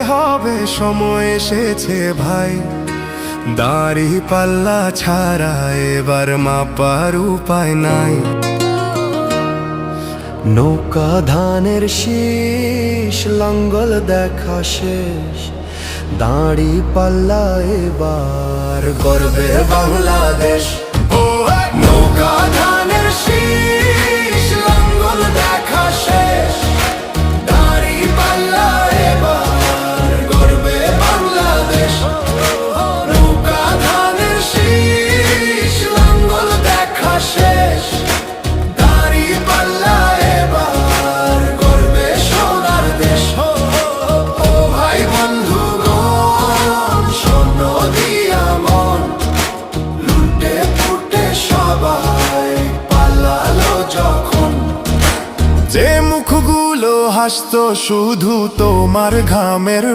হবে সময় এসেছে ভাই, দাড়ি পাল্লা ছাড়া এবার মাপার উপায় নাই। নৌকা ধানের শীষ, লাঙ্গল দেখা শেষ, দাড়ি পাল্লা এবার গর্বে বাংলাদেশ। নৌকা ধানের শীষ, লাঙ্গল দেখা শেষ, দাড়ি পাল্লা এবার গর্বে বাংলাদেশ। নৌকা ধানের শীষ, লাঙ্গল দেখা শেষ, দাড়ি পাল্লা এবার গর্বে সোনার দেশ। ও ভাই বন্ধুগণ, শোন দিয়া মন, লুটে ফুটে সবাই পালালো যখন। যে মুখগুলো হাসতো শুধু তোমার ঘামের